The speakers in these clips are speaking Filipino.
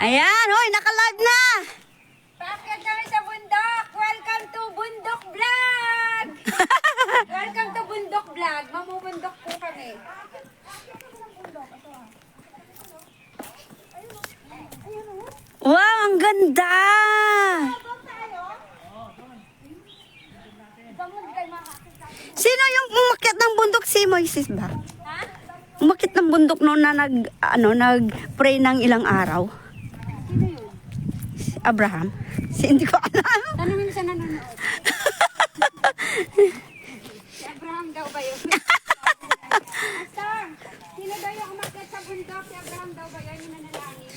Ayan, hoy, naka-live na. Paakyat kami sa bundok. Welcome to Bundok Vlog. Welcome to Bundok Vlog. Mamubundok po kami. Wow, ang ganda. Sino yung umakyat ng bundok? Si Moises ba? Ha? Umakyat ng bundok noon na nag-pray ng ilang araw. Sino yun? Si Abraham. Hindi ko alam. Tanungin sa nanonood. Si Abraham daw ba yun? Pastor, sino daw yung umakyat sa bundok? Si Abraham daw ba yun yung nanalangin?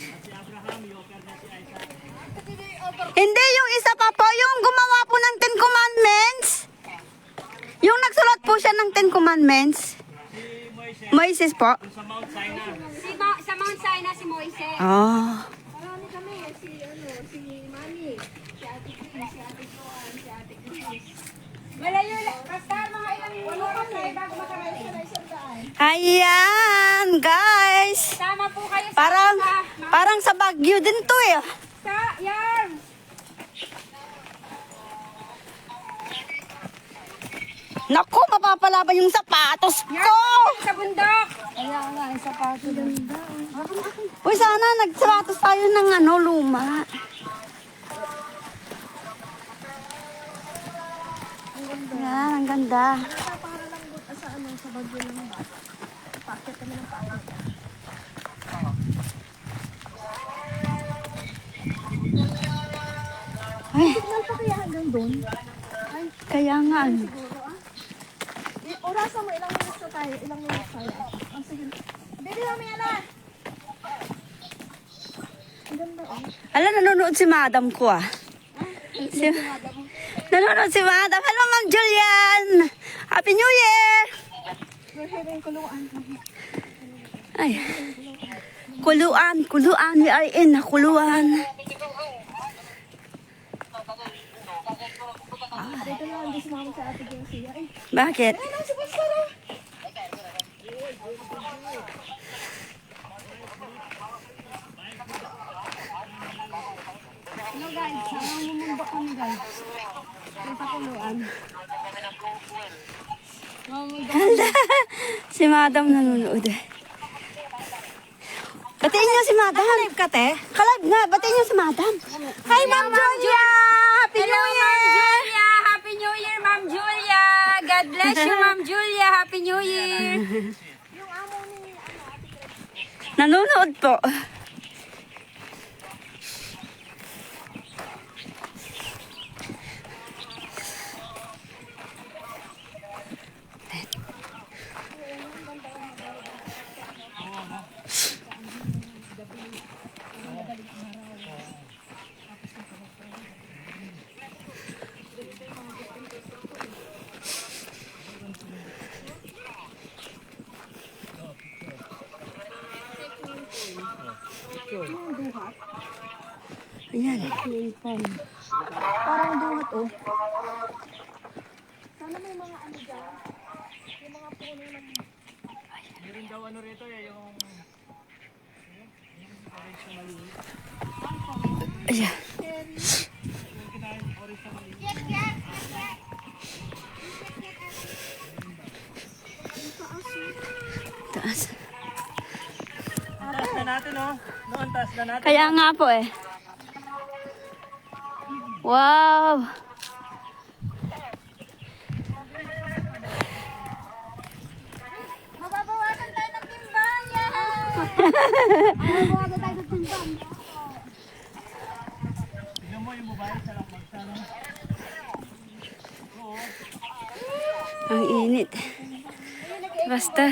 Hindi, yung isa pa po, yung gumawa po ng Ten Commandments. Yung nagsulat po siya ng Ten Commandments. Moises po. Sa Mount Sinai si Moises. Oh. Marami kami. Si Mami. Si Ate Chris, si Ate Joan, si Ate Chris. Malayo lang. Basta mga ilang oras na bago makarating sa isang daan. Ayan, guys. Tama po kayo sa Parang sa Baguio din to eh. yan. Naku, mapapalaban yung sapatos ko. Sa bundok. Kaya nga, isa pa ito. Ganda. Uy, sana nagsapatos tayo ng luma. Yan, ang ganda. Para lang sa bagyo lang ba? Paket kami ng paket. Ay, Signal pa kaya hanggang doon? kaya nga. Orasan mo, ilang minutes na tayo? Ilang minutes tayo? Ang sige. Baby, mamaya na! Ang ganda, oh. Ala, nanonood si madam ko ah. Nanonood si madam. Hello, Ma'am Julian. Happy New Year. We're having kuluan. Ay. Kuluan. We are in kuluan. Dito na, hindi sumama sa ate Josia. Ay, Bakit? ano si Pastor, oh? Hello guys, mamumundok kami guys. Sa kuluan. Mamumundok. Hala, si madam nanonood. Batiin niyo si madam. Live ka, te? Ka-live nga, batiin niyo si madam. Hi, Ma'am Julia! Happy New Hello, Year! Ma'am Julia! Happy New Year, Ma'am Julia! God bless you, Ma'am Julia! Happy New Year! Nanonood po. Ayan. Parang duhat, oh. Sana may mga ano dyan. Yung mga puno ng... Meron daw ano rito eh, yung Ayan. Taas. ang taas na natin oh. No, ang taas na natin. Kaya nga po eh. Wow! Mababawasan tayo ng timbang! Mababawasan tayo ng timbang. Tignan mo yung mobile sa lakbag sa ano. Ang init. Basta.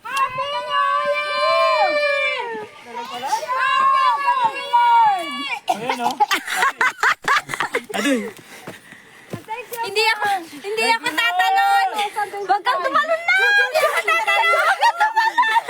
Happy New Year! Happy Lord! Ayan oh. Aduh. Hindi ako tatalon! Huwag kang tumalon na! Hindi ako tatalon! Huwag kang tumalon!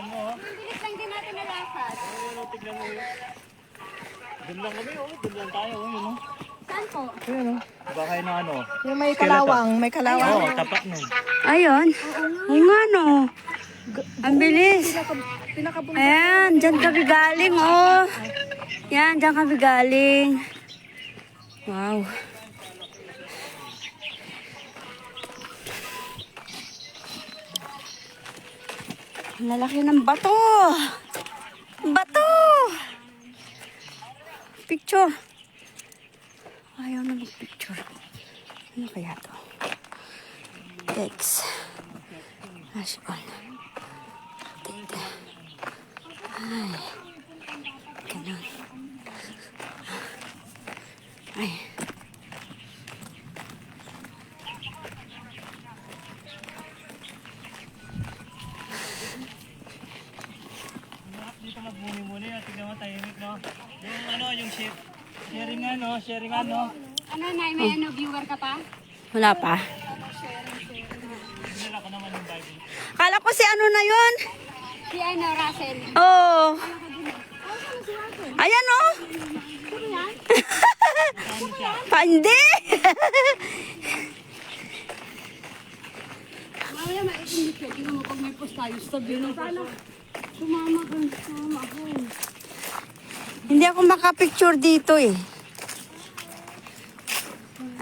tignan mo, oh. Bilis lang din natin nalakad. Ayun, oh, tignan mo, oh. Doon lang kami, oh. Doon lang tayo, oh. Yun, oh. Saan po? Ayun, oh. Baka yun na ano. Yung may kalawang, may kalawang. Oo, tapat nun. Ayun. Oo nga, no. Ang bilis. Ayan, dyan kami galing, oh. Yan, dyan kami galing. Wow. Ang lalaki ng bato. Bato! Picture. Ayaw na mag-picture. Ano kaya to? Text. Flash on. Take. Ay. Ganun. Ay. Dito magmuni-muni at tignan mo tahimik, no? Yung ano, yung sharingan, no? Sharingan, no? Ano, Nay? May ano, viewer ka pa? Wala pa. Dinala ko naman yung Bible. Kala ko si ano na yun? Si ano, Russell. Oh. Ayan, oh. Pa, hindi. Mamaya maitindit ka. Tingnan mo pag may post tayo. Sabihin mo, sana sumama ka. Sumama ako. Hindi ako makapicture dito eh.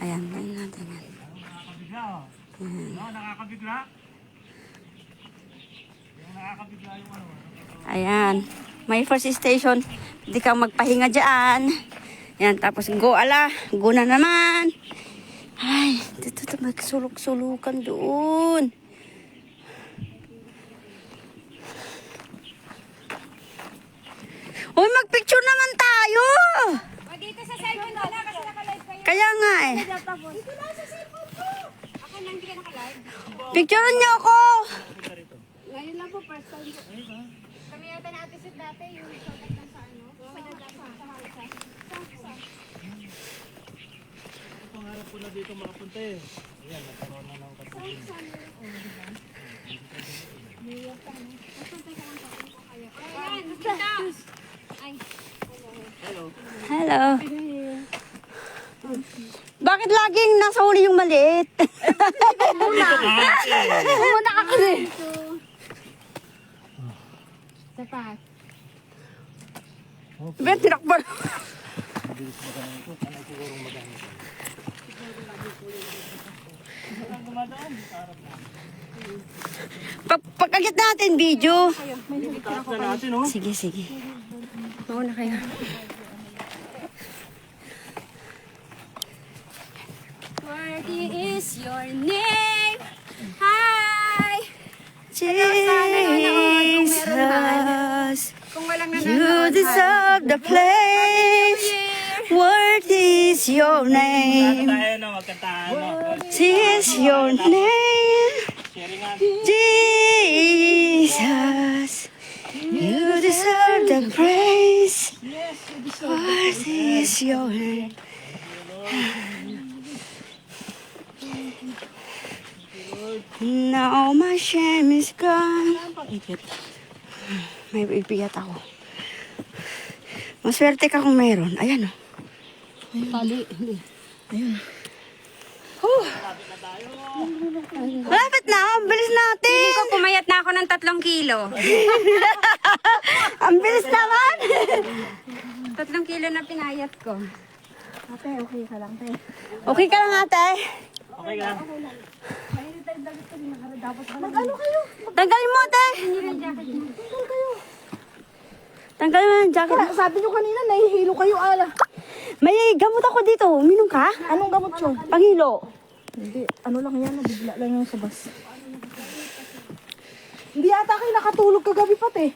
Ayan, ayan natin yan. Nakakabigla, oh. No, nakakabigla. Yung nakakabigla yung ano. Ayan. May first station. Hindi kang magpahinga dyan. Yan, tapos go ala. Go na naman. Ay, dito magsulok-sulukan doon. Uy, magpicture naman tayo. O, dito sa cellphone ko na kasi nakalive kayo. Kaya nga eh. Dito na sa cellphone ko. Ako na hindi ka nakalive. Picturean niyo ako. Ngayon lang po, first time ko. Kami yata na-episode dati, yung contact lang sa ano. Sa Halsa. Pangarap ko na dito makapunta eh. Ayan, nagkaroon na ng katulong. Ayan, dito. Ay, Hello. Bakit laging nasa huli yung maliit? pumunta ka kasi. Sapat. Ben, tinakpan. Pagkagit natin video. Taas na natin, oh. Sige, sige. Mauna kayo. Worthy is your name. Hi! Jesus, Kung walang you nanonood, deserve the place. Worthy is your name. Tayo na, magkantahan, no? Is your name. Sharingan. Jesus, you deserve the praise. Worthy is your name. Now my shame is gone. May ibigat ako. Maswerte ka kung meron. Ayan o. Tali. Malapit na. Ang bilis natin. Hindi ko pumayat na ako ng 3 kilo. Ang bilis naman. 3 kilo na pinayat ko. Okay ka lang ate. Okay ka? Tanggalin mo ate. Tanggalin mo yung jacket. Sabi nyo kanina, nahihilo kayo, ala. May gamot ako dito. Uminom ka? Anong gamot yun? Panghilo. Hindi, ano lang yan, nabigla lang yung sa bus. Hindi ata kayo nakatulog kagabi pati.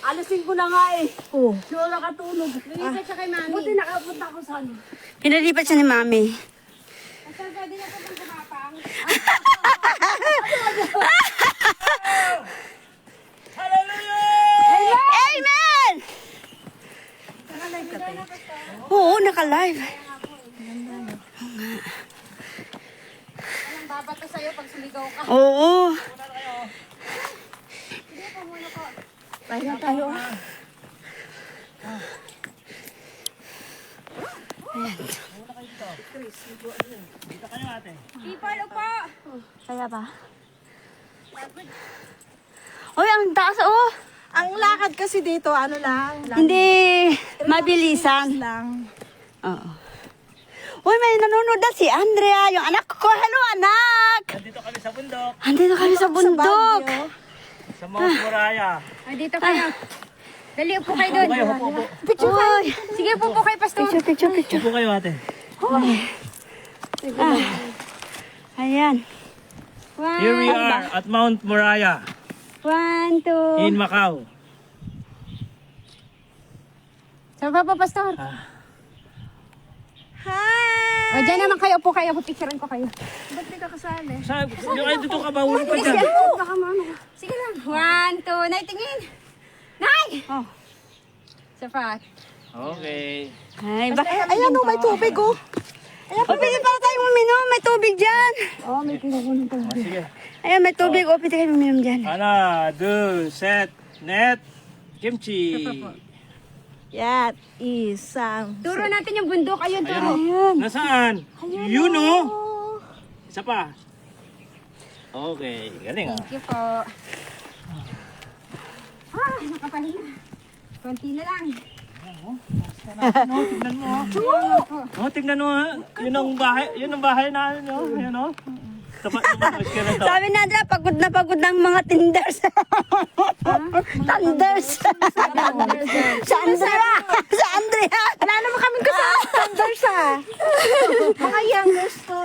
Alasin ko na nga eh. Oh. Sure nakatulog. Nilipat siya kay mami. Buti nakapunta ako sa ano. Pinalipat siya ni mami. Saan pwede na po bang kumapang? Amen! Oo, naka-live. Anong babato sa'yo pag sumigaw ka? Oo. Pahinga tayo. Dito kayo ate. People po. Kaya ba? Uy, ang taas oh. Ang lakad kasi dito, ano lang. Hindi mabilisan. Lang. Oo. Uy, may nanonood na si Andrea, yung anak ko. Hello, anak! Nandito kami sa bundok. Andito kami sa bundok. Sa Mount Moriah. Dito kayo. Dali po kayo doon. Kayo, upo, upo. Uy, Sige po kayo, Pastor. picture. Upo kayo ate. Ayan. Here we are at Mount Moriah 1, 2. in Macau. Saan pa, Pastor? Hi! O, dyan naman kayo. Upo kayo. Picturean ko kayo. Ba't di ka kasali? Sa, yung ay dito ka ba? Huli pa dyan. Baka maano. Sige lang. 1, 2. Nay, tingin. Nay! Oh. Sapat. Okay. Ay, bakit? Ayan oh, may tubig oh. O, pwede pa tayong uminom. May tubig dyan. Oh, may kinukunan pa. Sige. Ayan, may tubig. O, pwede kayo uminom dyan. Ana, do, set, net, kimchi. Yan, isang. Turo natin yung bundok. Ayun, turo. Ayan. Nasaan? Yun oh. Isa pa. Okay, galing ah. Thank you po. Nakapahinga. Konti na lang. Tignan mo. Oh, tignan mo ha. Yun ang bahay na ano, yun oh. Tapat ka na to. Sabi na Andrea, pagod na pagod ng mga tinders. Thunders. Sa Andrea. Sa Andrea. Wala naman kaming kasama. Thunders ah. Mga youngers to.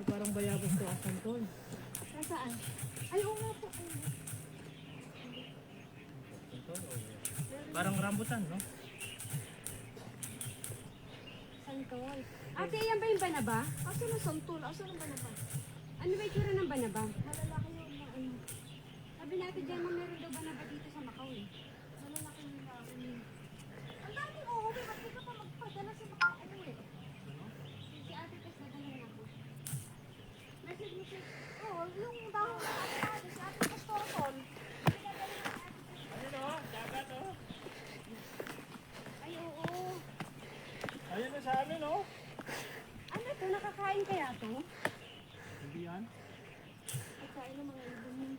Parang bayabas to ang santol. Ay, oo nga po. Parang rambutan, no? Santol. Ate, yan ba yung banaba? Asan ang santol? Asan ang banaba? Ano ba yung tsura ng banaba? Malalaki yung na ano. Sabi natin dyan mo meron daw banaba dito sa Macau eh. Malalaki yung na ano. Ang dami uuwi. Ba't di ka pa magpadala sa makauwi? Si ate kasi nadala na ako. Message mo siya. Oo, yung dahon na ate si ate Pastorton. Ayun oh, dagat oh. Ay, oo. Ayun na sa amin oh. Ano to? Nakakain kaya to? Hindi yan. Nakain ng mga ibon yun.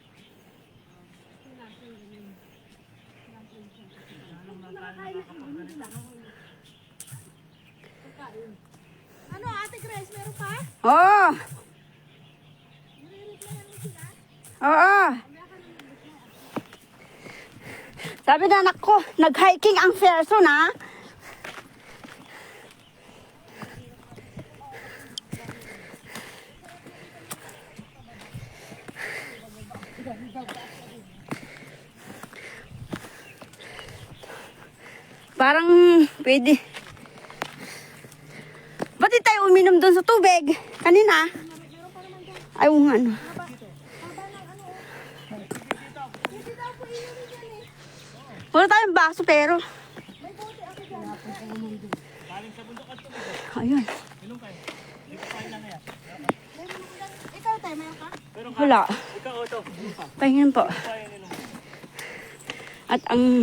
Ano, ate Grace, meron pa? Oo. Oo. Sabi na anak ko, nag-hiking ang Ferson ha. Parang pwede. Ba't di tayo uminom doon sa tubig? Kanina? Ay, ano. Wala tayong baso pero. Ayun. Ikaw, tayo, meron ka? Wala. Ikaw oh, to. Pahingin po. Kaya ninom. At ang...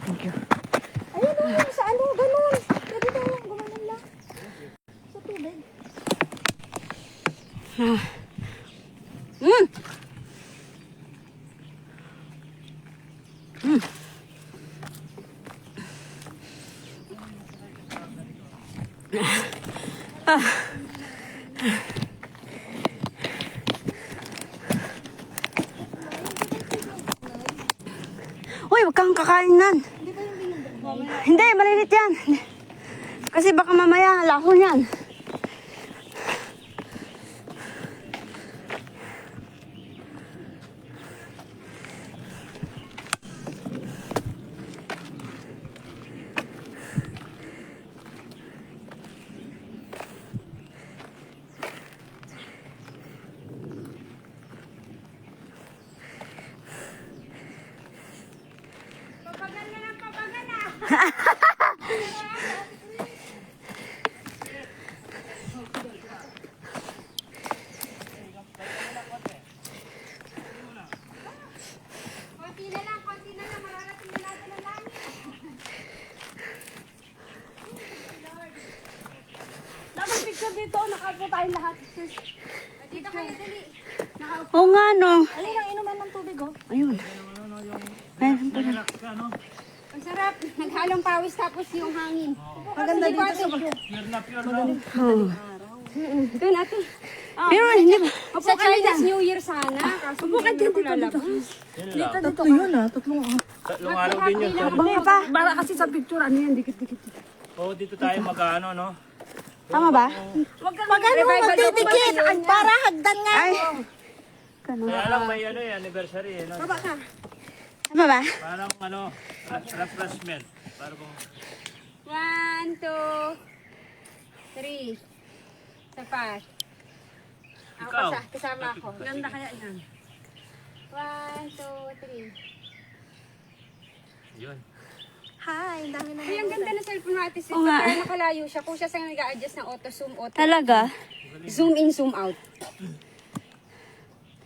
Thank you. Ayun, sa ano, ganun. Pwede tayo, gumanon lang. Sa tubig. Ah. Mm. Mm. Ah. Uy, huwag kang kakain nan. Hindi, malilit yan. Kasi baka mamaya laho yan. Konti na lang, mararating na natin ang langit. Dapat picture dito, nakaupo tayong lahat. Dito kayo, dali. Oo nga, no. Alin ang inuman ng tubig, oh. Ayun. Ayun pala. Relax ka, no? Ang sarap. Naghalong pawis tapos yung hangin. Maganda dito sa Pure na pure, no? Oh. Ito natin. Pero hindi ba? Sa Chinese New Year sana. Kaso hindi na ako lalabas. Yun lang. Tatlo yun, ah. Tatlong Tatlong araw din yun. Bangay pa. Para kasi sa picture, ano yan, dikit-dikit. Oo, dito tayo mag-ano, no? Tama ba? Pag ano, magdidikit. Para hagdan nga. Ay. Kaya lang may ano eh, anniversary eh, no? Tama ba? Parang ano, refreshment. Para kung 1, 2, 3. Sapat. Ako Ikaw. kasama ako. Ganda kaya yan. 1, 2, 3. yun. Hi, dami na. Ay, ang ganda ng cellphone natin. Oo nga. Kaya nakalayo siya. Kung siya sa nag-a-adjust ng auto zoom, auto Talaga? zoom in, zoom out.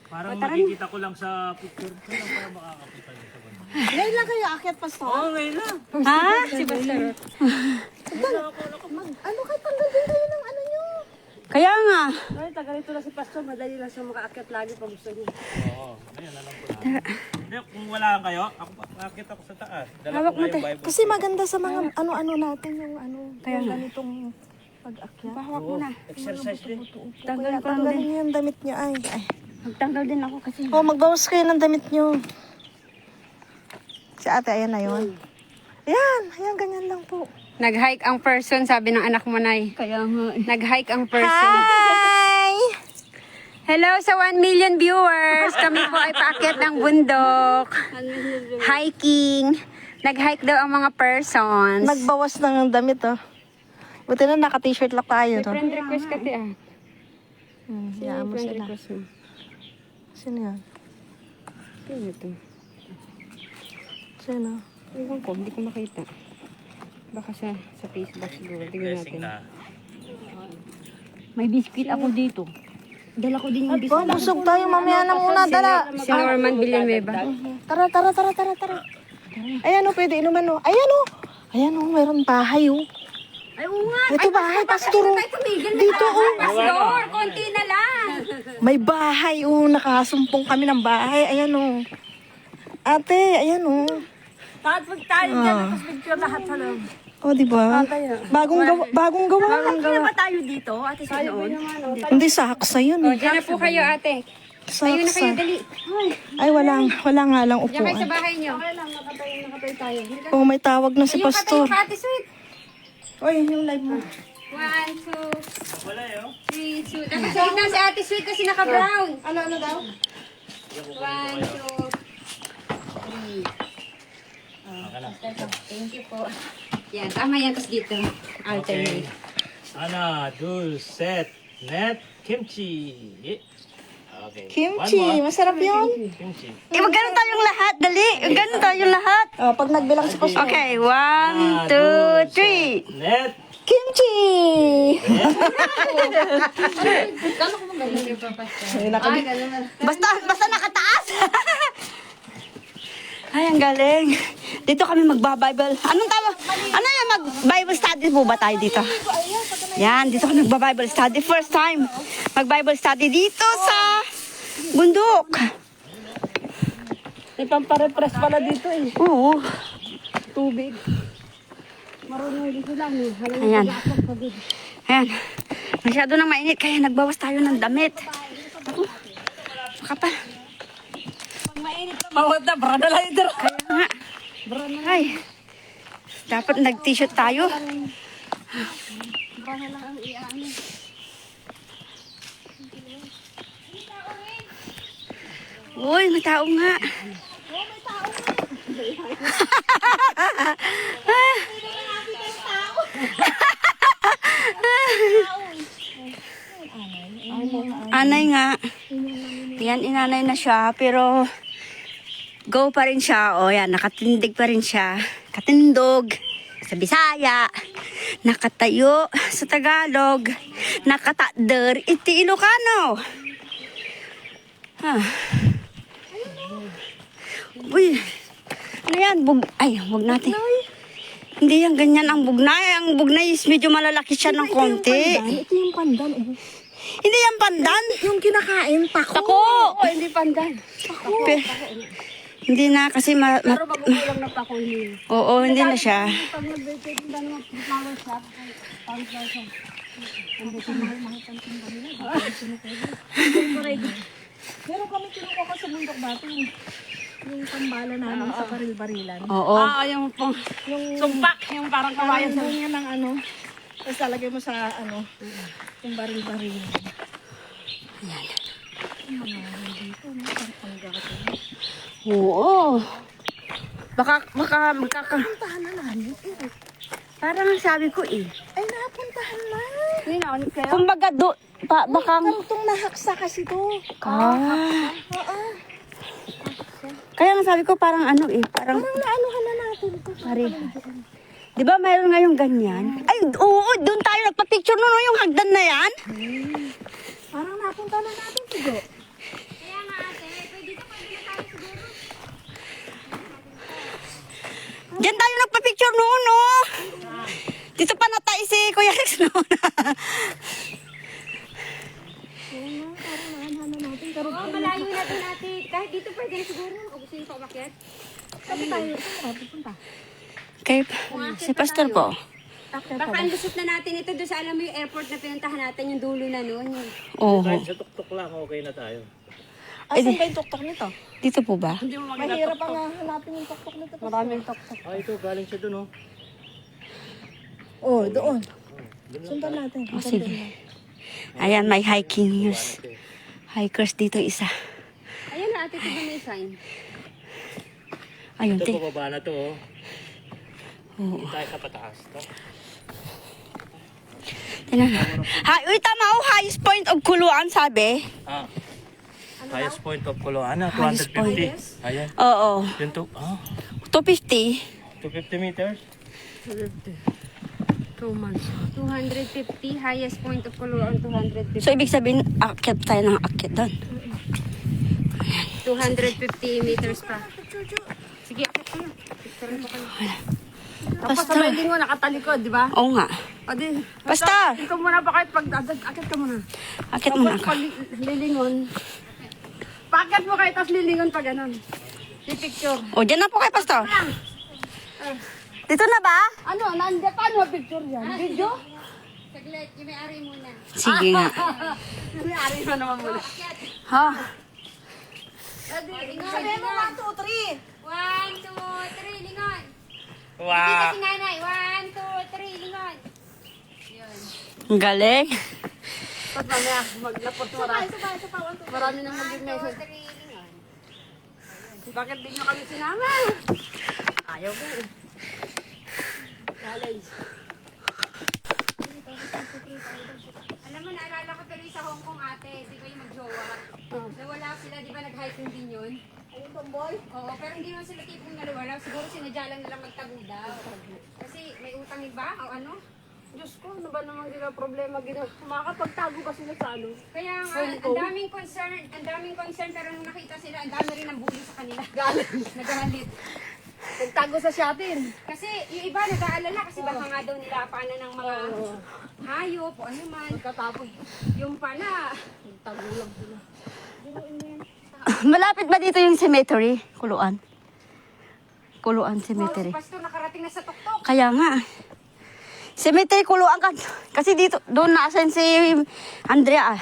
Parang makikita ko lang sa picture. Kaya lang parang makakapita niyo sa banda. Ngayon lang kayo akyat, Pastor. Oo, ngayon lang. Ha? Si Pastor. Ano kayo, tanggal din kayo ng ano nyo? Kaya nga. Ay, taga rito na si Pastor, madali lang siya makaakyat lagi pag gusto niyo. Oo, ngayon alam ko na. Hindi, kung wala kayo, ako makakita ko sa taas. Dala Hawak ko mo, nga yung Bible. Kasi maganda sa mga ano-ano natin yung ano, kaya ganitong pag-akyat. Pahawak mo na. Exercise din. Tanggal ko lang Tanggalin din. niyo yung damit niyo, ay. Magtanggal din ako kasi. Oh, magbawas kayo ng damit niyo. Si ate, ayan na yun. Ayan, ganyan lang po. Nag-hike ang person, sabi ng anak mo, Nay. Kaya nga. Nag-hike ang person. Hi! Hello sa 1 million viewers. Kami po ay paakyat ng bundok. Hiking. Nag-hike daw ang mga persons. Nagbawas ng damit, oh. Buti na naka-t-shirt lang tayo, no? Friend request ka, Tia. Hayaan mo Friend sila. request mo. Sino yan? Sino ito? Sino? Ewan ko, hindi ko makita. Baka sa Facebook siguro. Tingnan Blessing natin. na. May biscuit ako dito. Dala ko din yung biscuit. Oh, busog tayo. Mamaya na muna. Dala. Si Norman Villanueva. Tara. Ayan, oh, pwede inuman, oh. Ayan, oh. Ayan, oh, mayroon bahay, oh. Ay, oo nga. Ito bahay, pastor, oh. Dito, oh. Pastor, konti na lang. May bahay, oh. Nakasumpong kami ng bahay. Ayan, oh. Ate, ayan, oh. Lahat pag tayo dyan, tapos picture lahat sa loob. Oh, di ba? Bagong gawa. Hindi na ba tayo dito? Ate sa noon? Hindi, saksa yun, O, eh. dyan na po kayo, ate. Tayo na kayo, Saksa. dali. Ay, wala nga lang Diyan kayo sa upuan. bahay niyo. Oh, may tawag na si Yung katayo pastor. ka, ate, sweet. Oy, yung live mo. 1, 2, Wala eh, oh. 3, 2. Nakasalit na si ate, sweet, kasi naka-brown. Ano daw? 1, 2, 3. Thank you po. Yan, tama yan. Tapos dito, alternate. Ana, dul, set, net, kimchi. Okay. Kimchi, One more. masarap yun. Kimchi. Eh, magkano tayong lahat? Dali. Magkano tayong lahat? Oh, pag nagbilang si pastor. Okay, 1, 2, 3. Net. Kimchi! Kala ko magaling yung papasta. Ganun. Basta nakataas. Ay, ang galing. Dito kami magba-Bible. Anong tawag? Ano yan? Mag-Bible study po ba tayo dito? Yan, dito kami magba-Bible study. First time. Mag-Bible study dito sa bundok. May pamparepress pala dito eh. Oo. Tubig. Marunong dito lang eh. Ayan. Ayan. Masyado nang mainit kaya nagbawas tayo ng damit. Ako. Kapal. Bawat na, brada lang ito. Kaya nga. Ay. Dapat nag-t-shirt tayo. Uy, may tao nga. Anay nga. Yan, inanay na siya, pero go pa rin siya. O yan, nakatindig pa rin siya. Katindog. sa Bisaya, nakatayo sa Tagalog, nakatader iti Ilocano. Uy, ano yan? Ay, huwag natin. Hindi yan, ganyan ang bugnay. Ang bugnay is medyo malalaki siya ng konti. Ito yung pandan. Oh. Hindi yan pandan. Yung kinakain, tako. Tako! hindi pandan. Hindi na kasi Pero magugulang na pa ko yun. Oo, hindi na siya. Pag nag-birthday din naman ng flower shop, flower shop. Meron kami kinuha ko sa bundok dati. Yung pambala namin sa baril-barilan. Oo. Yung pong sumpak, yung parang kawayan Parang sa... bunga ng ano. Tapos talagay mo sa ano. Yung baril-barilan. Oo. Baka magkaka... Puntahan na namin. Parang sabi ko eh. Ay, napuntahan na. Hindi na, ano kayo? Kumbaga baka... Kantong nahaksa kasi to. Oo. Kaya nga sabi ko parang ano eh. Parang... Parang naanuhan na natin to. Pare. Di ba mayroon ngayong ganyan? Ay, oo. Doon tayo nagpa-picture nun. Yung hagdan na yan. Parang napunta na natin siguro. Kaya nga ate, pwede na tayo siguro. Diyan tayo nagpa-picture noon, no? Dito pa natay si Kuya Rex noon. Parang naanuhan na natin. Pero Malayo na din natin. Kahit dito pwede na siguro. O gusto nyo pa umakyat? sabi tayo. Saan pupunta? Kay si Pastor po. Baka andusot na natin ito doon sa alam mo yung airport na pinuntahan natin, yung dulo na noon. Oo. Kahit sa tuktok lang, okay na tayo. Asan ba yung tuktok nito? Dito po ba? Hindi mo Mahirap ang hanapin yung tuktok nito. Maraming tok-tok. Ah, ito, galing siya dun, oh. Oh, doon. Sundan natin. Oh, sige. Ayan, may hikers. Hikers dito isa. Ayan na ate, tignan mo yung sign. Ayun, Ito, te. pababa na to, oh. Oo. Hindi tayo sa pataas, to. Tingnan. Uy, tama oh, highest point of Kuluan, sabi. Ah. Highest point of Kuluan, Highest 250. Ayan. Oo. Yun to, 250. 250 meters. 2 months. 250, highest point of Kuluan, 250. So, ibig sabihin, akyat tayo ng akyat doon. 250 meters pa. Sige, akit ko na. Picturean ko kayo. Tapos sa Pastor. wedding mo, nakatalikod, di ba? Oo nga. O di, Pastor. ikaw muna ba kahit akit ka muna. Akyat muna Tapos ako. pag lilingon, packet mo kayo, tapos lilingon pa ganun. Di picture. O, dyan na po kay Pastor. Dito na ba? Ano, nandiyan paano picture yan? Video? Saglit, yung may-ari muna. Sige nga. May-ari mo naman muna. Ha? Sabihin mo 1, 2, 3. 1, 2, 3, lingon. Hindi Wow! kasi nanay. 1, 2, 3, lingon. Yun. Ang galing. Tapos mamaya, maglapot mo marami nang mag-message. 1, 2, 3, lingon. Bakit di nyo kami sinama? Ayaw ko eh. Challenge. Alam mo, naalala ko tuloy sa Hong Kong ate, di ba yung mag-jowa? Nawala sila, di ba nag-hiking din yun? Ayun, tomboy. Oo, pero hindi naman sila tipong nalawala. Siguro sinadya lang nila magtago daw. Kasi may utang iba o ano? Diyos ko, ano ba naman gina problema gina? Makakapagtago kasi na sa ano. Kaya nga, ang daming concern, pero nung nakita sila, ang dami rin ang bully sa kanila. Nagahalit. Nagtago sa shatin. Kasi yung iba nag-aalala kasi baka nga daw nila paano ng mga hayop o ano man. Pagkatapos, Yung pala, tago lang sila. Malapit ba dito yung cemetery? Kuluan. Kuluan si cemetery. pastor nakarating na sa tuktok. Kaya nga. Cemetery Kuluan ka. Kasi dito, doon na-assign si Andrea.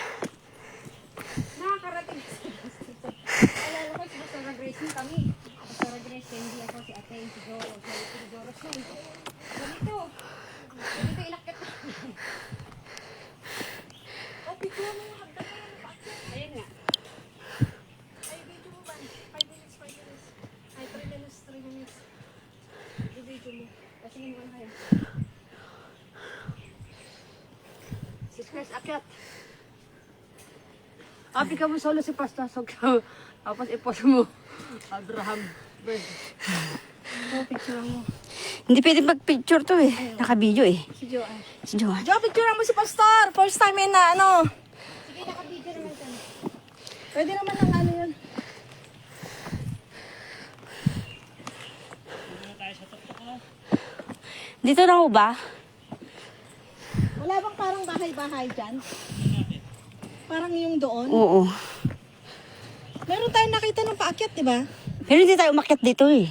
Nakakarating na sa tuktok. Alala ko, si Pastor Grace kami. Pastor Grace, hindi ako si Ate, si Doro, si Doro Sun. Ganito. Ganito inakit. Oh, picture mo yung hagdan na yan. Ayun nga. Ay, video mo ba? 5 minutes, 5 minutes. Ay, 3 minutes, 3 minutes. I-video mo. Pasingin mo na kayo. Si Chris, akyat. Api ka mo solo si Pastor. Tapos ipos mo. Abraham. Bird. Oh, picture mo. Hindi pwede mag-picture to eh. Naka-video eh. Si Joanne. Si Joanne. Jo, picture mo si Pastor. First time yun na ano. Sige, naka-video naman ka. Pwede naman ng ano yun. Dito na ho ba? Wala bang parang bahay-bahay dyan? Parang yung doon. Oo. Meron tayong nakita ng paakyat, di ba? Pero hindi tayo umakyat dito eh.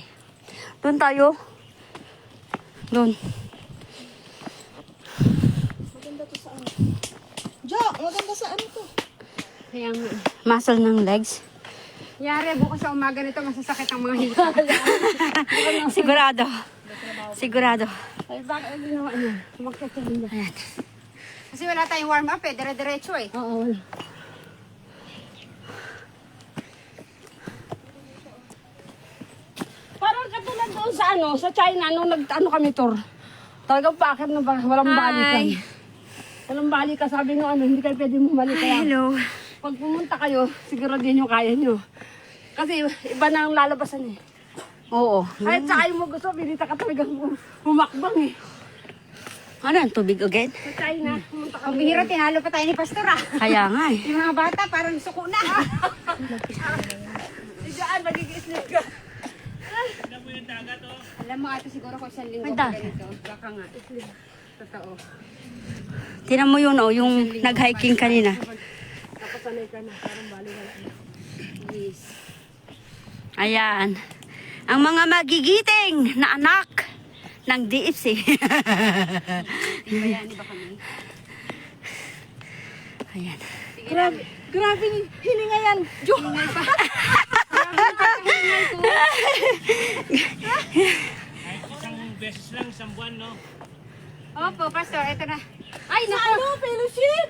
Doon tayo. Doon. Maganda to sa ano. Jo, maganda sa ano to. Kaya nga. Muscle ng legs. Yari, bukas sa umaga nito, masasakit ang mga hita. Sigurado. Sigurado. Ay, bakit ang ginawa niya? Sumakit sa linda. Ayan. Kasi wala tayong warm up eh, dire-diretso eh. Oo. Parang katulad doon sa ano, sa China, nung nag-ano kami tour. Talagang paakit na walang balikan. Walang balikan, sabi nyo ano, hindi kayo pwede bumalik. Kaya Hello. pag pumunta kayo, siguro din yung kaya nyo. Kasi iba na ang lalabasan eh. Oo. Kahit sa kayo mo gusto, pinita ka talagang humakbang eh. Ano yan, tubig again? Sa China, ang bihira, tinalo pa tayo ni Pastor ah. Kaya nga eh. Yung mga bata, parang suko na. Si Joanne, magiging-sleep ka. Tignan mo yung dagat, oh. Alam mo ate, siguro kung isang linggo May pa dagat. ganito. Baka nga. Totoo. Tinan mo yun oh, yung nag-hiking kanina. Napasanay ka na, parang baliwala na. Yes. Ayan. Ang mga magigiting na anak ng DFC. Bayani ba kami? Ayan. Grabe, grabe hininga yan. Jo, Kahit isang beses lang, isang buwan, no? Opo, Pastor, ito na. Ay, naku! ano, fellowship?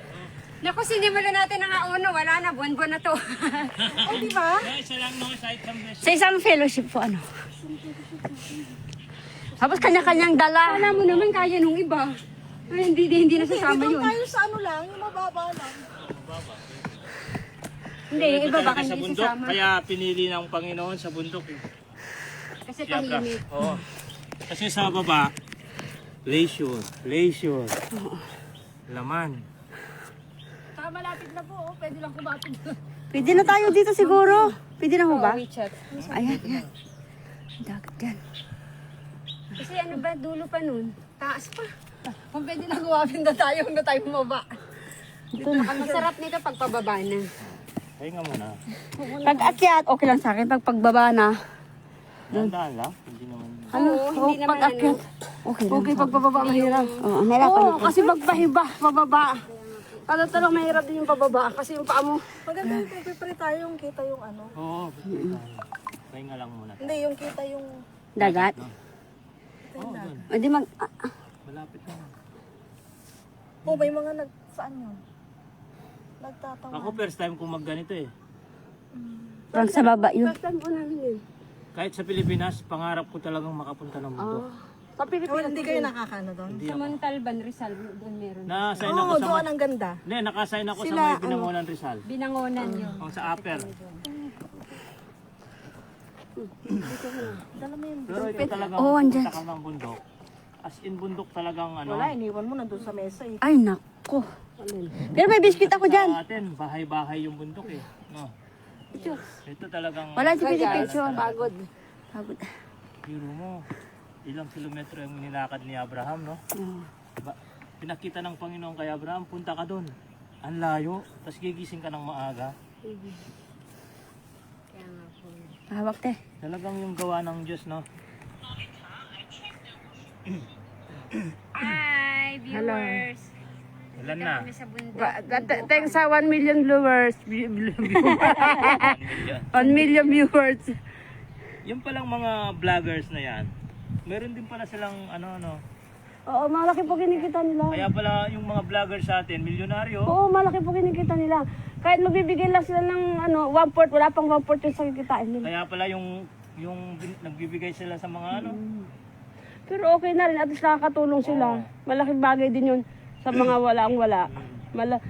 Naku, sinimulan natin ang uno. Wala na, buwan-buwan na to. Oh, di ba? No, isa lang, no? Sa isang beses. Sa isang fellowship po ano. Tapos kanya-kanyang dala. Alam mo naman, kaya nung iba. Ay, hindi nasasama Dito yun. tayo sa ano lang, yung mababa lang. Hindi, yung iba baka Talaga sa hindi bundok, sasama. kaya pinili ng Panginoon sa bundok, eh. Kasi Siyempre. tahimik. Oo. Kasi sa baba, leisure, laman. Saka malapit na po, oh. Pwede lang kumatid. Pwede na tayo dito siguro. Pwede na ho ba? WeChat. Ayan, ayan. Dagat yan. Kasi ano ba, dulo pa nun. Taas pa. Kung pwede na gumapin na tayo, hanggang tayo bumaba. Ang masarap nito pag pababa na. Pahinga muna. Pag akyat, okay lang sa akin. Pag pagbaba na. Dahan-dahan lang, hindi naman. Ano? hindi naman pag akyat. Okay lang. Okay, pagbababa mahirap. Oo, nahirapan Oo, ako. kasi magpahiba, pababa. Kada talagang mahirap din yung pababa kasi yung paa mo. Maganda yung pipipre tayo, yung kita yung ano. Oo, pahinga lang muna. Hindi, yung kita yung... Dagat. Oo, doon. O di mag... Malapit na. Oh, may mga saan yun? Nagtatawa. Ako first time kong magganito, eh. Parang sa baba yun. First time ko namin yun. Kahit sa Pilipinas, pangarap ko talagang makapunta ng bundok. Sa Pilipinas, hindi kayo nakakano doon? Hindi Sa ako. Montalban, Rizal, doon meron. Na-assign ako Oo, sa... doon ang ganda. Hindi, naka-assign ako sa Sila, may Binangonan Rizal. Binangonan yun. O, sa upper. Dala mo yun. Pero ito talagang Oo, andyan. punta ka ng bundok. As in bundok talagang ano. Wala, iniwan mo nandun sa mesa eh. Ay, nako. Pero may biscuit ako dyan. Sa atin, bahay-bahay yung bundok, eh. No. Ito talagang... Wala si Pwede picture. Pagod. Pagod. Biro mo, ilang kilometro yung nilakad ni Abraham, no? Oo. Pinakita ng Panginoon kay Abraham, punta ka doon. Ang layo, tapos gigising ka ng maaga. Hawak te. Talagang yung gawa ng Diyos, no? Hi, viewers. Ilan na? Kami sa bundok. Thanks sa 1 million viewers. 1 million viewers. Yung palang mga vloggers na yan, meron din pala silang ano. Oo, malaki po kinikita nila. Kaya pala yung mga vloggers sa atin, milyonaryo. Oo, malaki po kinikita nila. Kahit magbibigay lang sila ng 1/4, wala pang 1/4 yung sa kikitain nila. Kaya pala yung nagbibigay sila sa mga ano. Pero okay na rin, at least nakakatulong sila. Malaking bagay din yun sa mga wala. Tingnan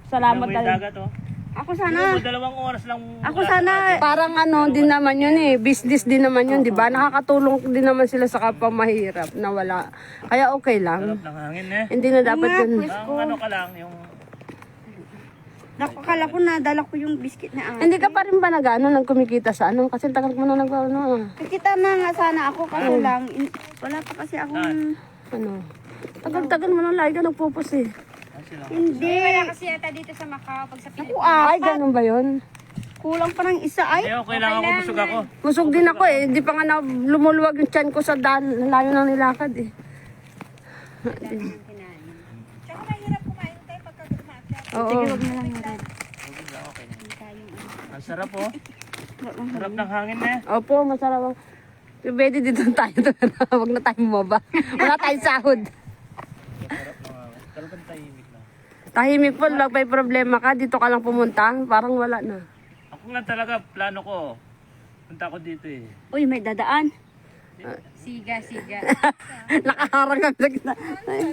Salamat mo yung talaga. dagat, oh. Ako Siguro sana. 2 oras lang. Ako mula sana. sa atin. Parang ano din naman yun eh, business din naman yun, di ba? Nakakatulong din naman sila sa kapwa mahirap na wala. Kaya okay lang. Sarap ng hangin eh. Hindi na dapat Nga, yun. pwes ko. Ang ano ka lang, yung Nakakala ko na dala ko yung biscuit na Hindi ka pa rin ba nagkumikita sa ano? Kasi tagal mo na Kikita na nga sana ako kasi lang. Wala pa kasi akong... ano. Tagal-tagal mo na lagi ka nagpupus eh. kasi lang. Hindi. Wala kasi yata dito sa Macau pag sa Naku, Ay, apat. ganun ba yun? Kulang pa ng isa ay. Eh, okay lang ako, busog ako. Busog din ako eh. Hindi pa nga lumuluwag yung tiyan ko sa daan. Layo ng nilakad eh. Tsaka mahirap kumain tayo pagka umakyat. Oo. Sige, wag na lang yan. Busog lang, okay na. Ang sarap oh. Sarap ng hangin eh. Opo, masarap. Pwede dito tayo. Huwag na tayo bumaba. Wala tayong sahod. Sarap ng hangin. Talagang tahimik na. Tahimik po, lang may problema ka. Dito ka lang pumunta. Parang wala na. Ako nga talaga, plano ko. Punta ko dito eh. Uy, may dadaan. Siga. Nakaharang kami sa gitna. Ay,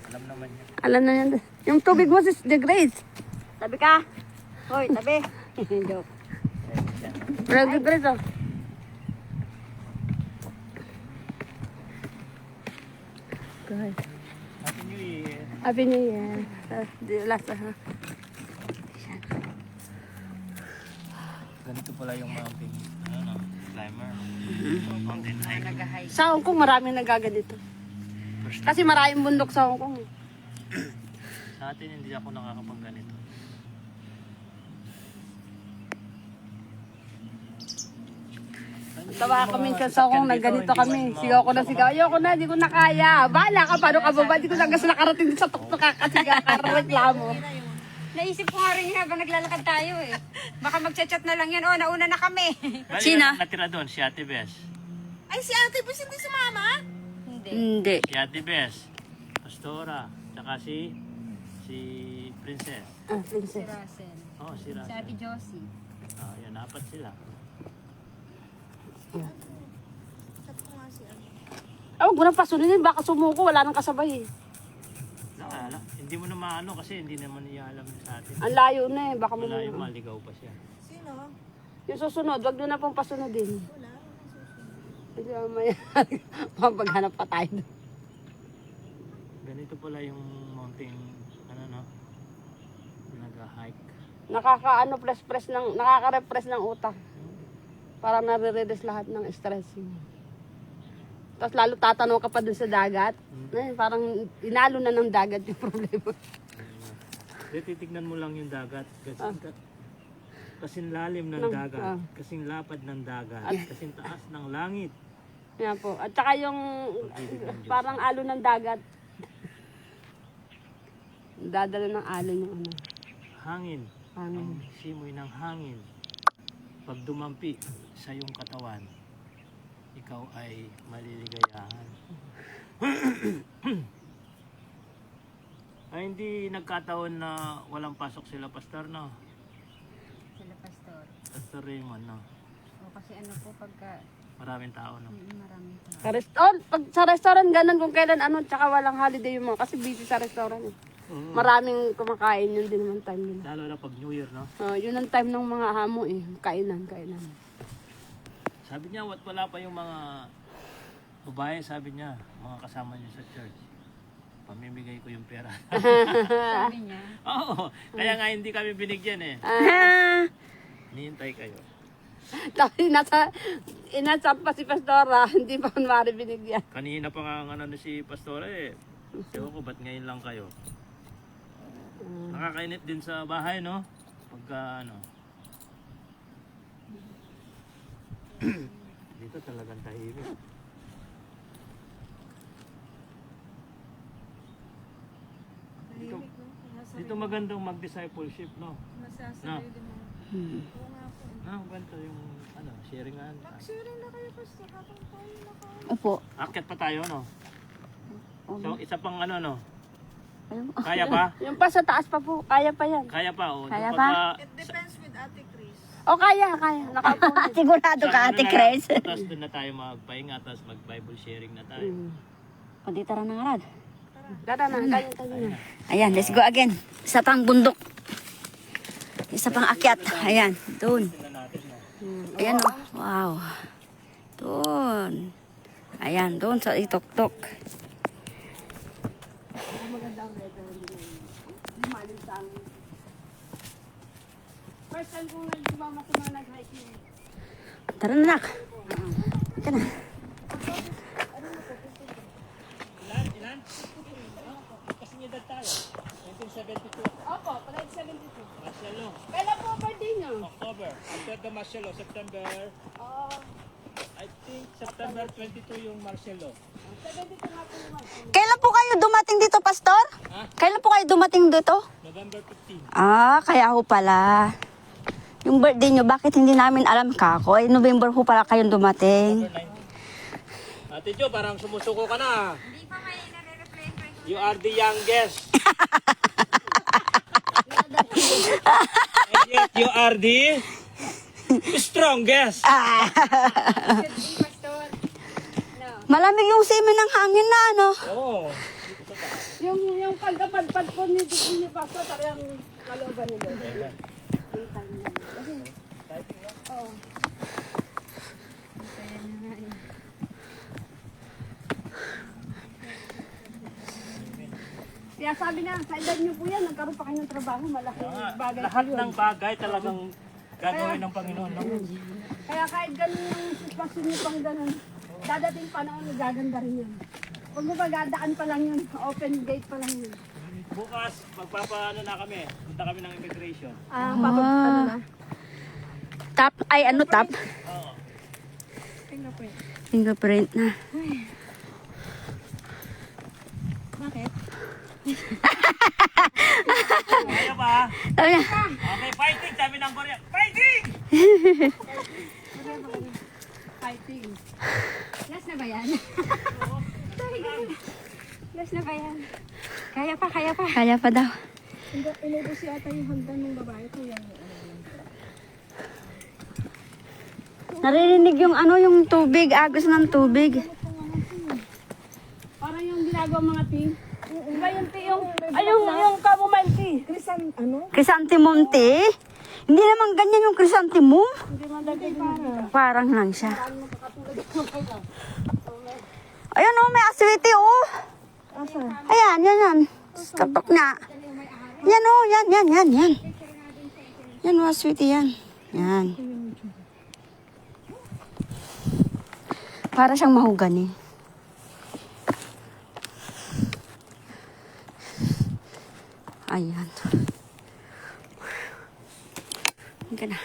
Alam naman niya. alam na yan. Yung tubig mo, sis, the Grace. Tabi ka. Hoy, tabi. Joke. Pero the Grace, oh. Good. Happy New Year. Happy New Year. Last, Ganito pala yung mountain. Ano, climber. Mountain hike. Sa Hong Kong, maraming nagaganito. Kasi maraming bundok sa Hong Kong. Sa atin, hindi ako nakakapag ganito. Tawa ka minsan sa Hong Kong, nagganito kami. Sigaw ko na sigaw. Ayoko na, di ko na kaya. Bahala ka, paano ka baba? Di ko na kasi nakarating sa tuktok kakasiga, karareklamo. Naisip ko nga rin yun habang naglalakad tayo eh. Baka magchat-chat na lang yan. Oh, nauna na kami. Sina? Natira doon, si Ate Bes. Ay, si Ate Bus hindi sumama? Hindi. Hindi. Si Ate Bes. Pastora. Tsaka si Princess. Ah, Si princess. Russell. Oh, si Si Rasa. Ate Josie. Oh, yan, 4 sila. Ah, huwag mo na pasuninin. Baka sumuko, wala nang kasabay eh. Nakala. Hindi mo na maano kasi hindi naman niya alam sa atin. Ang layo na eh. Baka mo Malayo, maligaw pa siya. Sino? Yung susunod, wag nyo na pong pasunodin. Hindi mamaya. Mapaghanap pa tayo. Ganito pala yung mountain, ano no? Nag-hike. Nakaka-repress ng utak. Para nare-release lahat ng stress. Tapos lalo tatanong ka pa dun sa dagat. Eh, parang inalo na ng dagat yung problema. Hindi, titignan mo lang yung dagat. Kasing lalim ng dagat. Kasing lapad ng dagat. Kasing taas ng langit. Yan po. At saka yung parang alo ng dagat. Dadala ng alon yung ano. Hangin. Hangin. Ang simoy ng hangin. Pag dumampi sa iyong katawan, ikaw ay maliligayahan. Ay hindi nagkataon na walang pasok sila pastor, no? Sila Pastor. Pastor Raymond, no? O kasi ano po pagka Maraming tao, no? maraming tao. Sa restaurant, pag sa restaurant ganun kung kailan ano, tsaka walang holiday yung mga kasi busy sa restaurant. Eh. Maraming kumakain, yun din naman time nila. Lalo na pag New Year, no? Yun ang time ng mga hamo eh, kainan. Sabi niya, wala pa yung mga babae, sabi niya, mga kasama niya sa church. Pamimigay ko yung pera. Sabi niya. Oo, kaya nga hindi kami binigyan eh. Ah, Nihintay kayo. Tapos inasa pa si Pastora, hindi pa kunwari binigyan. Kanina pa nga ang ano na si Pastora eh. Ewan ko, ba't ngayon lang kayo? Nakakainit din sa bahay, no? Pagka ano. Dito talagang tahimik. Dito magandang mag-discipleship, no? No? Ganito yung ano, sharingan. Sharing na kayo, Pastor, habang tayo naka... opo. Akyat pa tayo, no? So, isa pang ano, no? Ayun. Kaya pa? Yung pa sa taas pa po, kaya pa yan. Kaya pa, oh. Kaya Pagka- pa? It depends with Ate Chris. O kaya. Nakaupo. Sigurado ka, Ate Chris. Tapos doon na tayo magpahinga, tapos mag-Bible sharing na tayo. O, di tara na nga, Rad. Dada na, tayo na. Ayan, let's go again. Sa tang bundok. isa pang akyat. Ayan, doon. Tingnan natin, no? Ayan o. Wow. Doon. Ayan, doon sa itok-tok. First time kong nagsumama sa mga nag-hiking. Tara na, nak. Ika na. Ilan? Kasing edad tayo. 1972. Opo, palagi 72. Marcelo. Kailan po birthday niyo? October. After the Marcelo, September. I think September 22 yung Marcelo. 72 nga po yung Kailan po kayo dumating dito, Pastor? Ha? Kailan po kayo dumating dito? November 15. Ah, kaya ho pala. Yung birthday nyo, bakit hindi namin alam kako? Eh, November ho pala kayong dumating. November 19. Ate Jo, parang sumusuko ka na. Hindi pa may nare-replay ko. You are the youngest. And yet you are the strongest. Pastor. No. Malamig yung semen ng hangin na, ano? Oo. Yung pagkapadpad po ni Pastor, talagang kalooban nila. Kaya sabi na, sa edad niyo po yan, nagkaroon pa kayo ng trabaho, malaking bagay po Lahat yun. ng bagay talagang gagawin ng Panginoon. No? Kaya kahit ganun yung sitwasyon niyo pang ganun, dadating panahon, gaganda rin yun. Huwag mo pagadaan pa lang yun, open gate pa lang yun. Bukas, magpapaano na kami. Punta kami ng immigration. Ano na? Tap, ay ano tap? Oo. Fingerprint na. Bakit? Kaya ba? Sabi niya, Okay, fighting! Sabi ng Korea, fighting! Fighting. Last na ba yan? Last na ba yan? Kaya pa, kaya pa. kaya pa daw. Inubos yata yung hagdan ng babae ko yan. Naririnig yung ano, yung tubig, agos ng tubig. Parang yung ginagawa mga ting. Diba yung tea, yung chamomile tea? Krisan, ano? Chrysanthemum tea? Hindi naman ganyan yung chrysanthemum. Hindi malagay para. Parang lang siya. Ayun oh, may aswiti oh. Asa? Ayan, yan. Katok na. Yan oh, yan. Yan oh, aswiti yan. Yan. Para siyang mahugani. Ayan. Hindi na.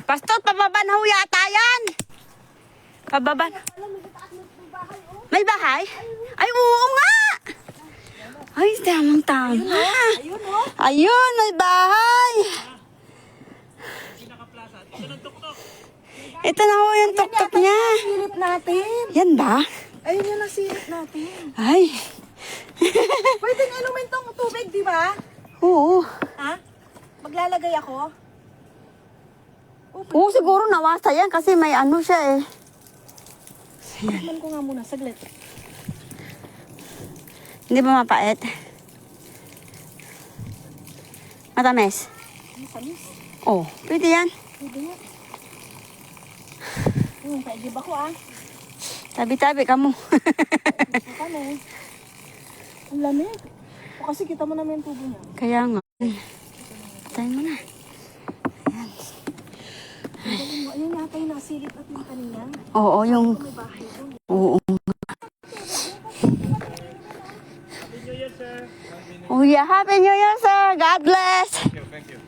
Pastor, pababa na ho yata yan. Pababa na. May bahay? Ay, oo nga. Ay, tamang-tama. Ayun, may bahay. Ito na ho yung tuk-tuk niya. Silip natin. Yan ba? Ayun yung nasilip natin. Ay. Pwede inumin tong tubig, di ba? Oo. Ha? Maglalagay ako? Oo, siguro nawasa yan kasi may ano siya eh. Tikman ko nga muna, saglit. Hindi ba mapait? Matamis? Masamis. Oh, pwede yan. Pwede nga. Pwede ba ko Tabi-tabi ka mo. Ano? Ang lamig. O kasi kita mo naman yung tubo niya. Kaya nga. Tayo mo na. Ayun yata yung nasilip at yung kanina. Oo, yung... May bahay doon. Oo. Happy New Year, sir. Oh yeah, Happy New Year, sir. God bless. Thank you.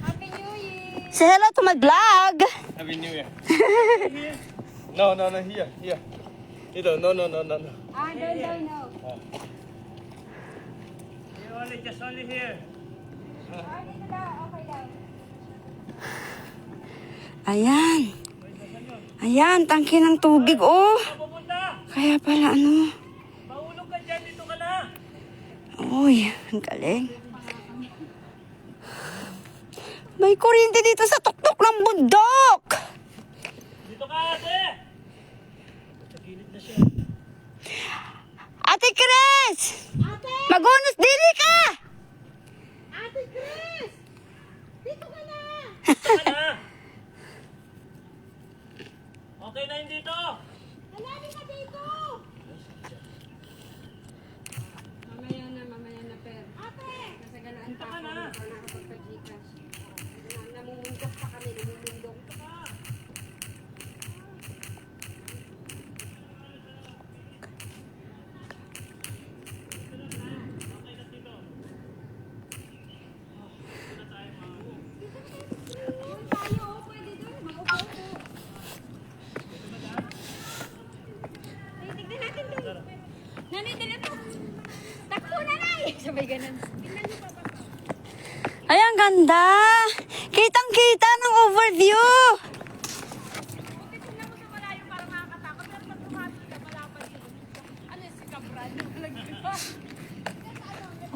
Happy New Year! Say hello to my vlog. Happy New Year. No, here. Ito, no. No. Just only here. Dito na, okay lang. Ayan. Ayan, tangki ng tubig, oh. Pupunta! Kaya pala, ano. Mahulog ka dyan, dito ka na! Uy, ang galing. May kuryente dito sa tuktok ng bundok. Dito ka, ate! Sa gilid na siya. Ate Chris! Magunos dili ka! Ate Chris! ang ganda. Kitang-kita ng overview.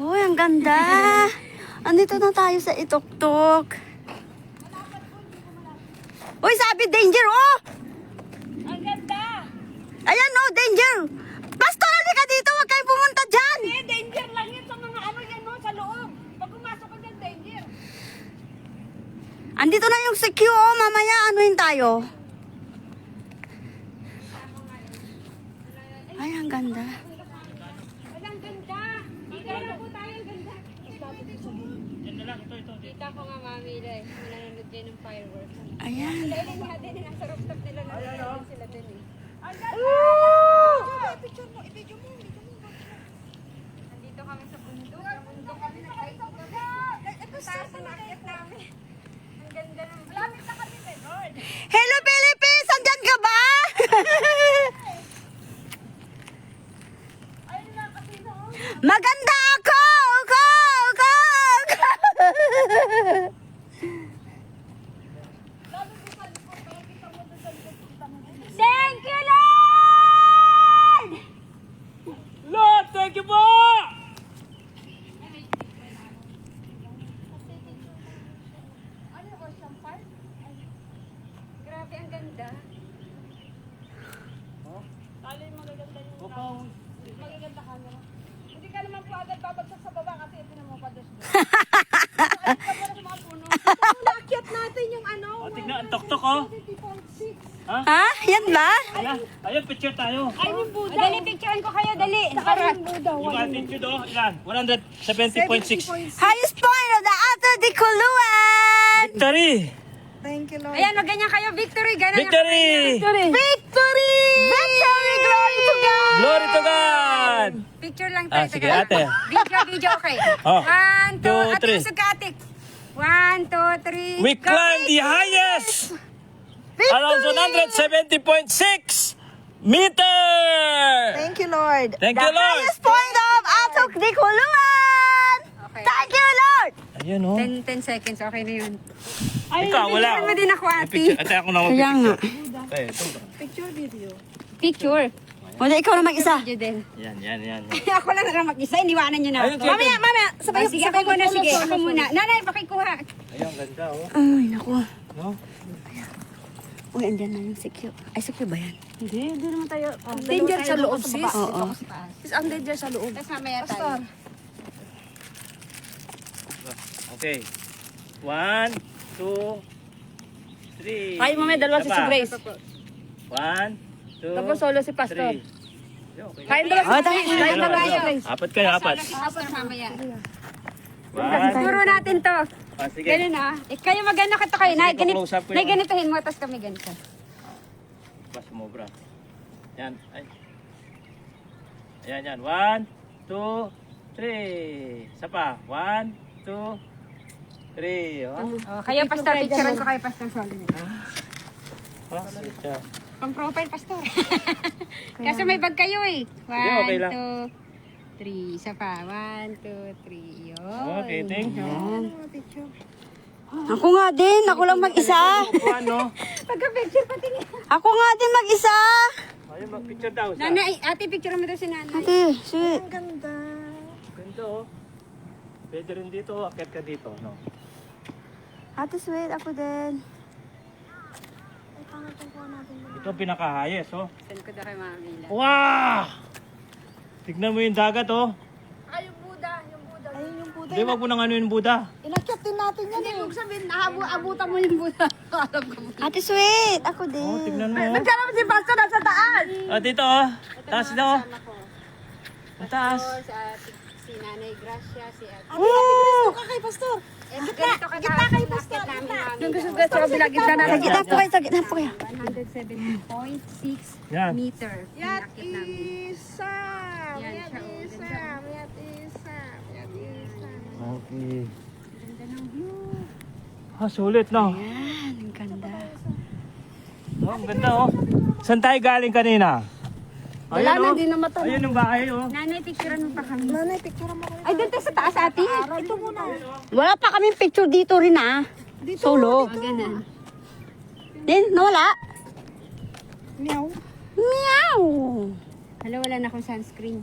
Uy, ang ganda. Andito na tayo sa Ituktuk. Uy, sabi danger, oh! Ang ganda! Ayan, oh, danger! Pastor, hindi ka dito, huwag kayong pumunta dyan! Eh, danger lang yun sa mga ano yan, no, sa loob. Pag pumasok ka dyan, danger. Andito na yung secure, oh, mamaya anuhin tayo. Ay, ang ganda. Walang ganda. Ikaw na po tayo, ang ganda. Yan na lang, ito. Kita ko nga, mami, dahil nanonood din ng fireworks. Ayan. Kailan natin, nasa rooftop nila, nanonood sila din eh. Ang ganda! I-picture mo, i-video mo. Nandito kami sa bundok. Sa bundok kami nakikita. Ito taas na nakikita namin. Ang ganda ng... Malapit na kami, Lord. Hello, Philippines! Andyan ka ba? Ayun na kasi no. Maganda ako! Ako! Thank you, Lord! Lord, thank you po! Ano yung Ocean Park? Grabe, ang ganda. Talo yung magaganda yung magaganda camera. Hindi ka naman po agad babagsak sa baba kasi pinamapados doon. Naakyat natin yung ano. O, tignan, ang tok-tok, oh. 70.6. Ha? Yan ba? Ayun, picture tayo. Ay, yung Buddha. Dali, picturean ko kayo, dali. Saka yung Buddha. Yung altitude, oh, ilan? 170.6. Highest point of the Alto de Coluan! Victory! Ayan, wag ganyan kayo. Victory, ganyan. Victory! Victory! Victory! Glory to God! Glory to God! Picture lang tayo. Sige, Teka. ate. Video, okay. Oh, 1, 2, 2, ate, 3. usog ka, ate. 1, 2, 3. We climbed the highest! Around 170.6 meter! Thank you, Lord. Thank The you, Lord. highest point of Alto de Coluan! Okay. Thank you, Lord! Ayun, oh. 10 seconds, okay na yun. Ikaw, wala. Picture mo din ako, ate. Picture. Ate, ako na Kaya nga. Okay, ito. Picture. Wala, ikaw na mag-isa. Video din. Yan. Ako lang na mag-isa, iniwanan nyo na. Ayun, sige. Mamaya. Sige, ako muna, sige. Ako muna. Nanay, pakikuha. Ayun, ganda, oh. Ay, naku. No? Uy, andyan na yung secure. Ay, secure ba yan? Hindi naman tayo. Danger sa loob, sis. Oo. Sis, ang danger sa loob. Tapos mamaya tayo. Okay. 1, 2, 3. Ay, mamaya dalawa si Grace. 1, 2, Tapos solo si Pastor. 3. Okay. Kain dalawa si Ah, Grace. Kain dalawa si Grace. Apat kayo, apat. Pastor, mamaya. 1. Turo natin to. Sige. Ganun ah. Kayo maganda kita kayo. Sige, close up ko yun. Ganitahin mo, tapos kami ganito. Pas sumobra. Yan. Ay. Yan. 1, 2, 3. Isa pa. 1, 2, 3. Oh, kayo, Pastor. Picturean ko kayo, Pastor Solomon. Sige. Pang profile, Pastor. Kasi may bag kayo eh. 1, okay lang. 2, 3. Isa pa. 1, 2, 3. Yun. Okay, thank you. Ako nga din. Ako lang mag-isa. Ano? Pagka-picture pati niya. Ako nga din mag-isa. Ayun, mag-picture daw. Nanay, ate, picture mo daw si nanay. Ate, sweet. Ganda, oh. Pwede rin dito, oh. Akit ka dito, no? Ate, sweet. Ako din. Ito ang pinaka-highest, oh. Send ko daw kay Mami Mila. Wow! Tignan mo yung dagat, oh. Ay, yung Buddha. Yung Buddha. Ayun yung Buddha. Hindi, wag mo nang ano yung Buddha. Inakyat din natin yan. Hindi, huwag sabihin, abutan mo yung Buddha. Alam ko. Ate, sweet. Ako din. Oh, tignan mo, oh. Nagkala mo si Pastor nasa taas. Oh, dito, oh. Taas na, oh. Ang taas. Si Nanay Gracia, si Ate. Gusto ka kay Pastor. Ganito ka kay Pastor. Yung gusto sa kabila, gitna na. Sa gitna po kayo, sa gitna po kayo. 170.6 Yan. meter. Pinakit namin. Isa. Yan siya, oh. Ganda. Okay. Sulit, no? Yan, ang ganda. Oh, ang ganda, oh. Saan tayo galing kanina? Wala na, hindi na matanong. Ayun yung bahay, oh. Nanay, picturean mo pa kami. Nanay, picture mo. Ay, dito sa taas, ate. Ito muna. Wala pa kaming picture dito rin ah. Solo. Ganun. Din, nawala. Meow. Meow. Hala, wala na akong sunscreen.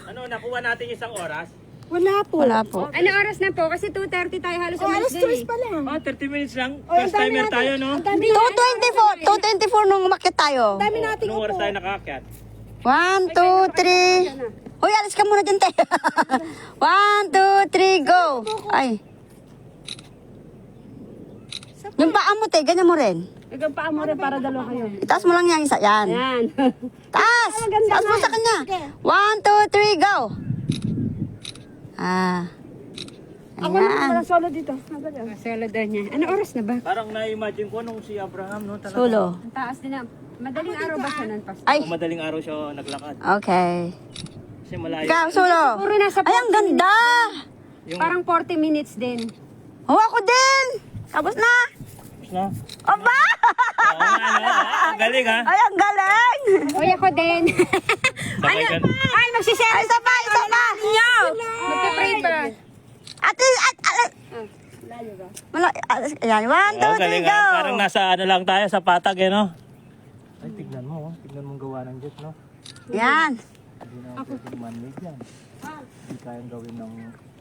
Ano, nakuha natin isang oras? Wala po. Wala po. Ano oras na po? Kasi 2:30 tayo halos Oh, alas 3 pa lang. Oh, 30 minutes lang. First timer tayo, no? 2:24 nung umakyat tayo. Dami nating Anong oras upo. tayo nakaakyat? 1, 2, 3. Hoy, alis ka muna dyan, te. 1, 2, 3, go. Ay. Yung paa mo, te, ganyan mo rin. Ikaw pa mo rin para dalawa kayo. Itaas mo lang yung isa. Yan. Yan. Taas! Taas mo sa kanya. 1, 2, 3, go. Ah. Ako na Ayan. pala solo dito. Solo daw niya. Ano oras na ba? Parang na-imagine ko nung si Abraham, no? Talaga. Solo. Ang taas din na. Madaling araw ba siya nun, Pastor? Ay, Oh, madaling araw siya naglakad. okay. Kasi malayo. Ikaw, solo. Puro nasa Ay, ang ganda. Parang 40 minutes din. Oh, ako din. Tapos na. Tapos na. Aba! Oo nga, no? Ang galing, ha? Ay, ang galing. Uy, ako din. Sabay ka. Ay, magsishare. Ay, isa pa. Nyo. Magpipray pa. Ate, Wala, ayan, 1, 2, Oo, 3, galing, go. ha? Parang nasa ano lang tayo, sa patag, eh, no? Ay, tignan mo, oh. Tignan mong gawa ng jet, no? Yan. Hindi na pwedeng man-made yan. Hindi kayang gawin ng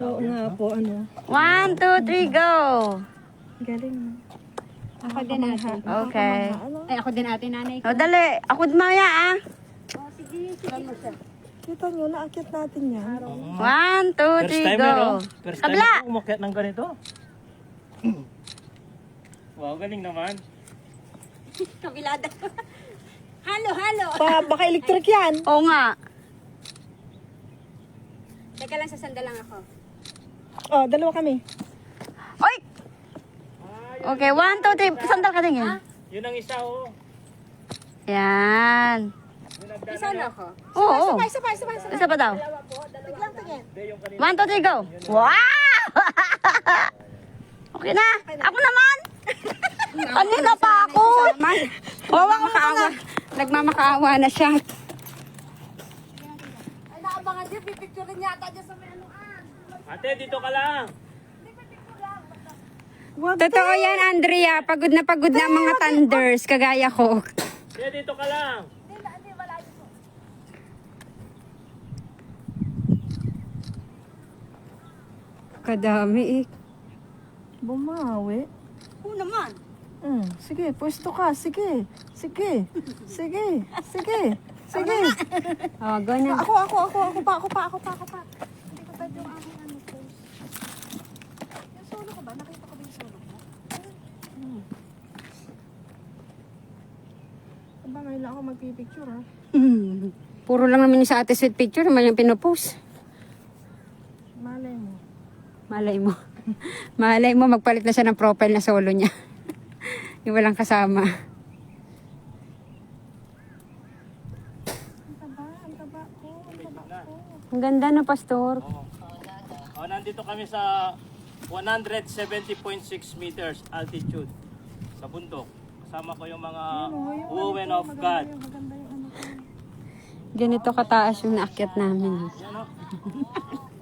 Oo nga po, ano. 1, 2, 3, go. Galing na. Ako din ate. Okay. Ay, ako din ate, nanay. O, dali. Ako maya, ah. Kita nyo, naakyat natin yan. 1, 2, First 3, timer, go. oh. First time Kabla. ako umakyat ng ganito. Wow, galing naman. Kabilada. Halo. Baka electric yan. Oo nga. Teka lang, sasanda lang ako. Oh, dalawa kami. Oy! Okay, 1, 2, 3. Sandal ka tingin. Yun ang isa, oh. Yan. Yung nagdala Isa na ako. Oo. Isa pa. Isa pa daw. Biglang tingin. 1, 2, 3, go. Wow! Okay na. Ako naman. Kanina pa ako. Wawa ko na. Nagmamakaawa na siya. Ate, dito ka lang. Totoo yan, Andrea. Pagod na ang mga thunders, kagaya ko. Ate, dito ka lang. Kadami eh. Bumawi. Oo naman. Sige, pwesto ka. Sige. Oh, ganun. Ako pa. Hindi ko pwede yung aking ano post. Yung solo ko ba? Nakita ko ba yung solo ko? Aba, ngayon lang ako magpipicture ha. Puro lang naman yung sa ate sweet picture naman yung pinopost. Malay mo. Malay mo, magpalit na siya ng profile na solo niya. Yung walang kasama. Ang taba ko. Ang ganda no, Pastor. Oh, nandito kami sa 170.6 meters altitude sa bundok. Kasama ko yung mga women of God. Maganda yung ano ko. Ganito kataas yung naakyat namin. Ayan, oh.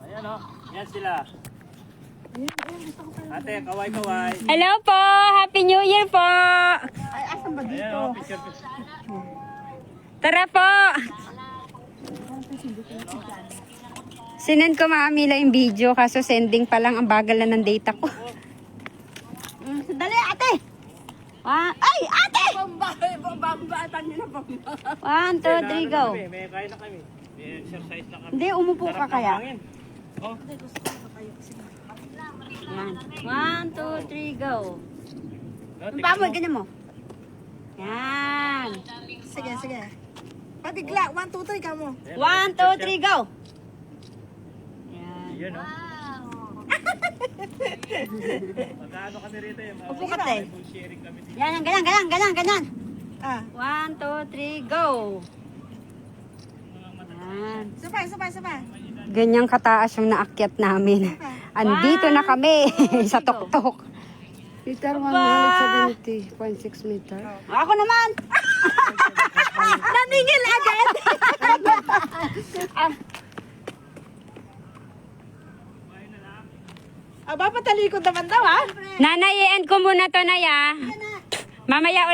Ayan, oh. Yan sila. Ate, kaway-kaway. Hello po! Happy New Year po! Ayan, oh. Picture. Tara po! Sinend ko Mila yung video kaso sending pa lang, ang bagal na ng data ko. Dali, ate. Ay, ate! 1, 2, 3, go. May kain na kami. May exercise na kami. Hindi, umupo ka Sarap ng kaya. hangin. Oh. Yan. 1, 2, 3, go. No, Ang tignan paa mo, mo. ganyan mo. Yan. Sige. Pabigla. 1, 2, 3 ka mo. 1, 2, 3, go. Yan. Yun, oh. Magkano kami rito eh. Upo ka, te. May sharing kami dito. Yan, ganyan. Ah. 1, 2, 3, go. Yan. Isa pa. Ganyang kataas yung naakyat namin. Andito na kami sa tuktok. Peter, 170.6 meter. Ako naman. Naningil agad. Aba, patalikod naman daw, ha? Nanay, i-end ko muna to, Nay, ah. Mamaya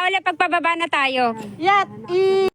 uli pagpababa na tayo. Yat,